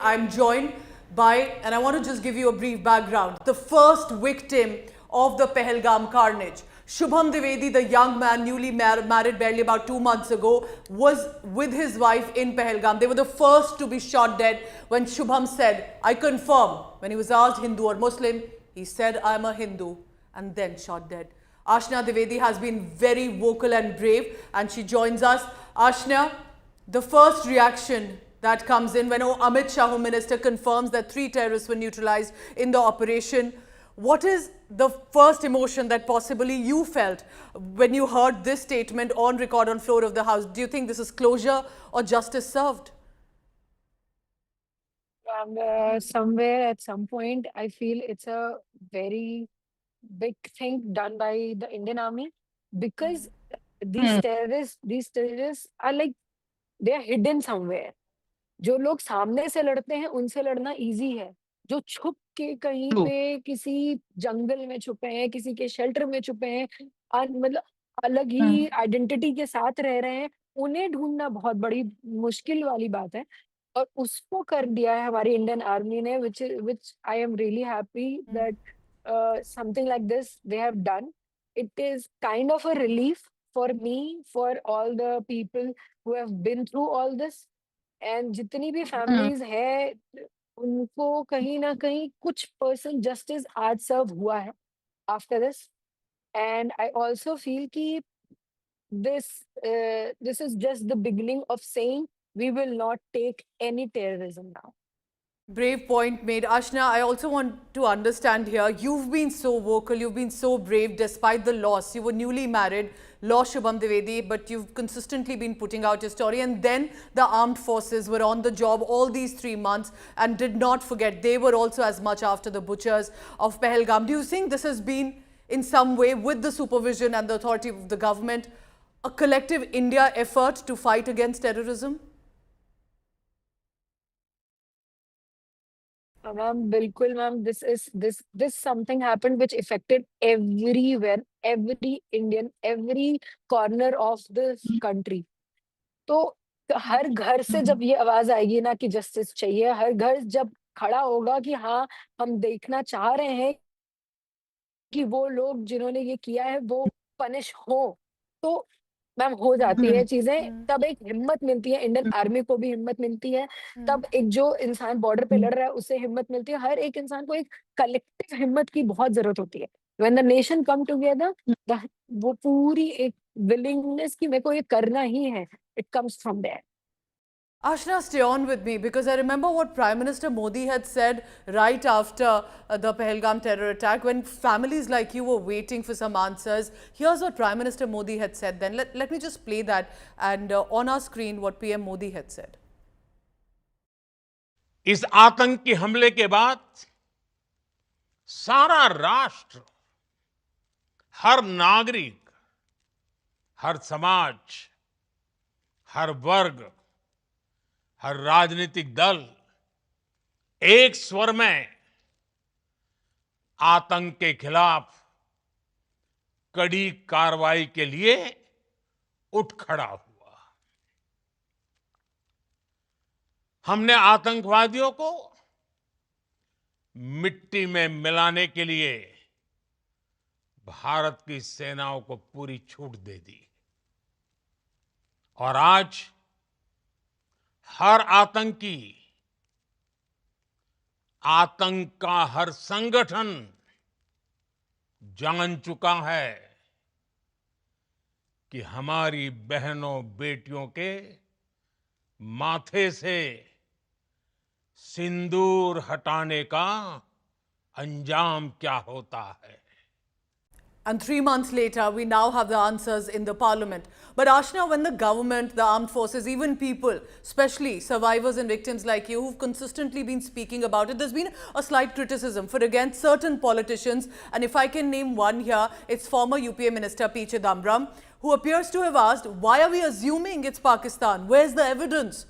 I'm joined by, and I want to just give you a brief background, the first victim of the Pahalgam carnage. Shubham Dwivedi, the young man newly married barely about 2 months ago, was with his wife in Pahalgam. They were the first to be shot dead when Shubham said, I confirm. When he was asked Hindu or Muslim, he said, I'm a Hindu, and then shot dead. Ashna Dwivedi has been very vocal and brave, and she joins us. Ashna, the first reaction that comes in when Amit Shah, Home Minister, confirms that 3 terrorists were neutralized in the operation. What is the first emotion that possibly you felt when you heard this statement on record on floor of the House? Do you think this is closure or justice served? Somewhere at some point, I feel it's a very big thing done by the Indian Army because these terrorists are like they are hidden somewhere. जो लोग सामने से लड़ते हैं उनसे लड़ना easy है। जो छुप के कहीं True. पे किसी जंगल में छुपे हैं, किसी के शेल्टर में छुपे हैं, मतलब अलग ही Mm. आइडेंटिटी के साथ रह रहे हैं, उन्हें ढूँढना बहुत बड़ी मुश्किल वाली बात है। और उसको कर दिया है हमारी इंडियन आर्मी ने which I am really happy that something like this they have done. It is kind of a relief for me, for all the people who have been through all this. And जितनी भी Mm. Families है उनको कहीं ना कहीं कुछ person justice आज सर्व हुआ है after this. And I also feel कि this is just the beginning of saying we will not take any terrorism now. Brave point made. Ashna, I also want to understand here, you've been so vocal, you've been so brave despite the loss. You were newly married, lost Shubham Dwivedi, but you've consistently been putting out your story. And then the armed forces were on the job all these 3 months and did not forget, they were also as much after the butchers of Pahalgam. Do you think this has been in some way, with the supervision and the authority of the government, a collective India effort to fight against terrorism? Ma'am, bilkul ma'am, this something happened which affected everywhere, every Indian, every corner of this country. तो हर घर से जब ये आवाज आएगी ना कि justice चाहिए, हर घर जब खड़ा होगा कि हाँ, हम देखना चाह रहे हैं कि वो लोग जिन्होंने ये किया है वो पनिश हो, तो मैम हो जाती है चीजें। तब एक हिम्मत मिलती है, इंडियन आर्मी को भी हिम्मत मिलती है, तब एक जो इंसान बॉर्डर पे लड़ रहा है उसे हिम्मत मिलती है। हर एक इंसान को एक कलेक्टिव हिम्मत की बहुत जरूरत होती है। When the nation come together, वो पूरी एक विलिंगनेस कि मेरे को ये करना ही है, it comes from there. Ashna, stay on with me because I remember what Prime Minister Modi had said right after the Pahalgam terror attack, when families like you were waiting for some answers. Here's what Prime Minister Modi had said then. Let me just play that, and on our screen what PM Modi had said. इस आतंकी हमले के बाद सारा राष्ट्र, हर नागरिक, हर समाज, हर वर्ग, हर राजनीतिक दल एक स्वर में आतंक के खिलाफ कड़ी कार्रवाई के लिए उठ खड़ा हुआ। हमने आतंकवादियों को मिट्टी में मिलाने के लिए भारत की सेनाओं को पूरी छूट दे दी, और आज हर आतंकी, आतंक का हर संगठन जान चुका है कि हमारी बहनों बेटियों के माथे से सिंदूर हटाने का अंजाम क्या होता है। And 3 months later, we now have the answers in the parliament. But Ashna, when the government, the armed forces, even people, especially survivors and victims like you, who've consistently been speaking about it, there's been a slight criticism for against certain politicians. And if I can name one here, it's former UPA Minister P. Chidambaram, who appears to have asked, why are we assuming it's Pakistan? Where's the evidence?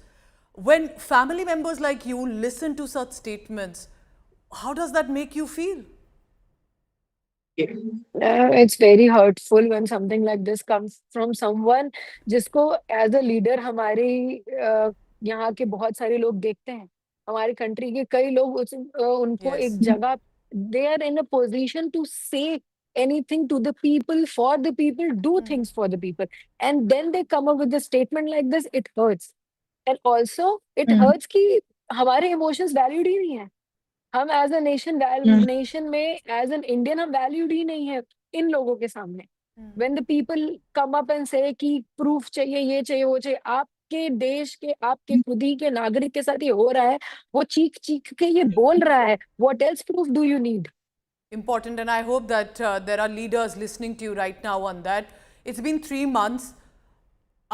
When family members like you listen to such statements, how does that make you feel? It's very hurtful when something like this comes from someone जिसको as a leader हमारे यहाँ के बहुत सारे लोग देखते हैं हमारी कंट्री के कई लोग उनको Yes. एक जगह, they are in a position to say anything to the people, for the people, do things for the people, and then they come up with a statement like this. It hurts. And also it hurts कि हमारे emotions valued ही नहीं है, हम as a nation, nation में as an Indian हम valued ही नहीं है इन लोगों के सामने. When the people come up and से कि प्रूफ चाहिए, ये चाहिए, वो चाहिए, आपके देश के, आपके खुद ही के नागरिक के साथ ये हो रहा है, वो चीख चीख के ये बोल रहा है, what else proof do you need? Important, and I hope that there are leaders listening to you right now on that. It's been 3 months.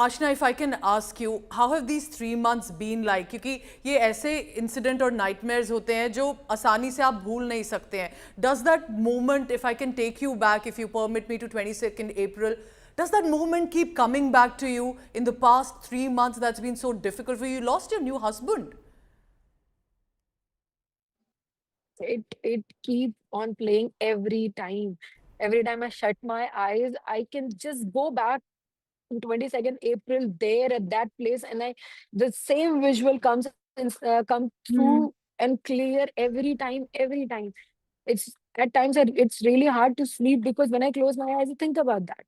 Ashna, if I can ask you, how have these 3 months been like? क्योंकि ये ऐसे incident और nightmares होते हैं जो आसानी से आप भूल नहीं सकते हैं. Does that moment, if I can take you back, if you permit me, to 22nd April, does that moment keep coming back to you in the past 3 months that's been so difficult for you? You lost your new husband. It keep on playing every time. Every time I shut my eyes, I can just go back to 22nd April, there at that place, and the same visual comes come through and clear every time, every time. It's at times it's really hard to sleep because when I close my eyes, I think about that.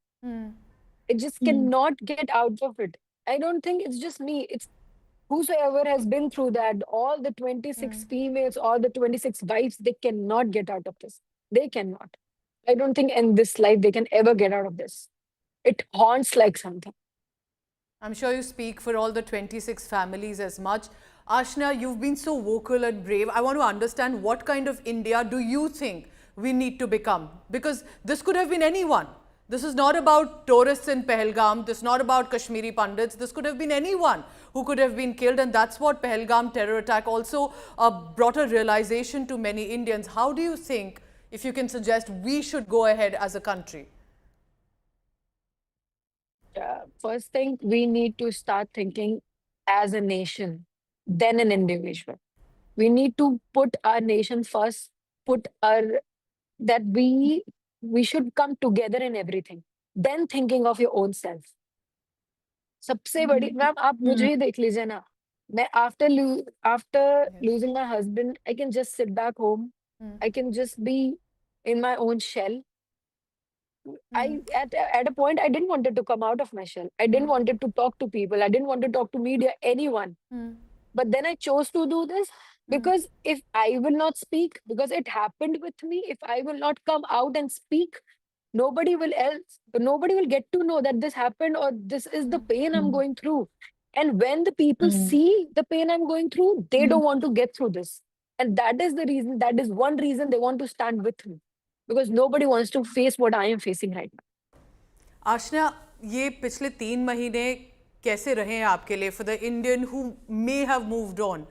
It just cannot get out of it. I don't think it's just me. It's whosoever has been through that, all the 26 females, all the 26 wives, they cannot get out of this. They cannot. I don't think in this life they can ever get out of this. It haunts like something. I'm sure you speak for all the 26 families as much. Ashna, you've been so vocal and brave. I want to understand, what kind of India do you think we need to become? Because this could have been anyone. This is not about tourists in Pahalgam. This is not about Kashmiri Pandits. This could have been anyone who could have been killed. And that's what Pahalgam terror attack also brought a realization to many Indians. How do you think, if you can suggest, we should go ahead as a country? First thing, we need to start thinking as a nation, then an individual. We need to put our nation first, put our, that we should come together in everything, then thinking of your own self. सबसे बड़ी ma'am, आप मुझे ही देख लीजिए ना, मैं after losing my husband, I can just sit back home. I can just be in my own shell. I at a point I didn't wanted to come out of my shell. I didn't wanted to talk to people. I didn't want to talk to media, anyone. But then I chose to do this because if I will not speak, because it happened with me, if I will not come out and speak, nobody will get to know that this happened or this is the pain I'm going through. And when the people see the pain I'm going through, they don't want to get through this. And that is the reason, that is one reason they want to stand with me. Because nobody wants to face what I am facing right now. Ashna, ये पिछले 3 महीने कैसे रहे हैं आपके लिए, for the Indian who may have moved on?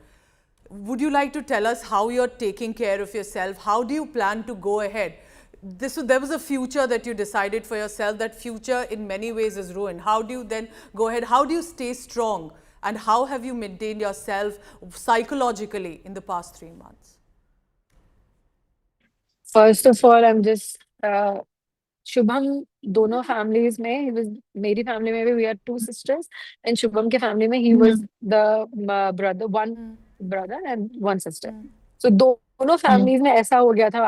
Would you like to tell us how you're taking care of yourself? How do you plan to go ahead? There was a future that you decided for yourself. That future in many ways is ruined. How do you then go ahead? How do you stay strong? And how have you maintained yourself psychologically in the past 3 months? First of all, I'm just Shubham, दोनों families में, he was, मेरी family में भी we are 2 sisters, and Shubham के family में he was the brother, one brother and 1 sister. So दोनों families में ऐसा हो गया था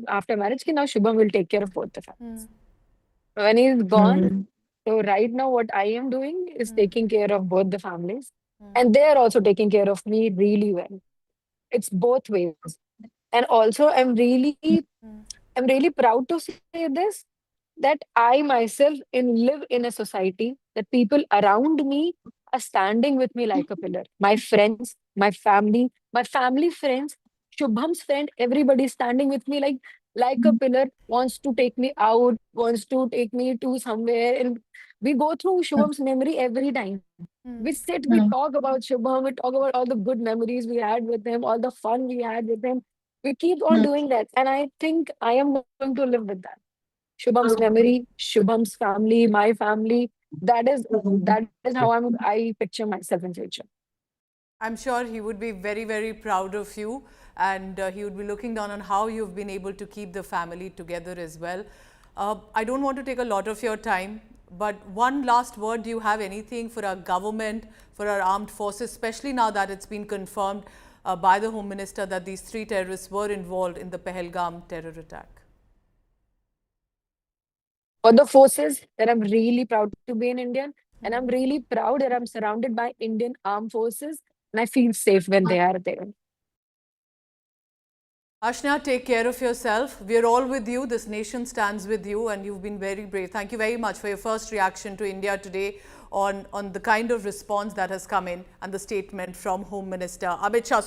after marriage कि now Shubham will take care of both the families. When he's gone, so right now what I am doing is taking care of both the families, and they are also taking care of me really well. It's both ways. And also I'm really proud to say this, that I myself live in a society that people around me are standing with me like a pillar. My friends, my family friends, Shubham's friend, everybody standing with me like a pillar, wants to take me out, wants to take me to somewhere. And we go through Shubham's memory every time. We sit, we talk about Shubham, we talk about all the good memories we had with him, all the fun we had with him. We keep on doing that. And I think I am going to live with that. Shubham's memory, Shubham's family, my family. That is how I picture myself in future. I'm sure he would be very, very proud of you, and he would be looking down on how you've been able to keep the family together as well. I don't want to take a lot of your time, but one last word. Do you have anything for our government, for our armed forces, especially now that it's been confirmed by the Home Minister that these 3 terrorists were involved in the Pahalgam terror attack. For the forces, that I'm really proud to be an Indian, and I'm really proud that I'm surrounded by Indian armed forces, and I feel safe when they are there. Ashna, take care of yourself. We are all with you. This nation stands with you, and you've been very brave. Thank you very much for your first reaction to India today on the kind of response that has come in and the statement from Home Minister Amit Shah.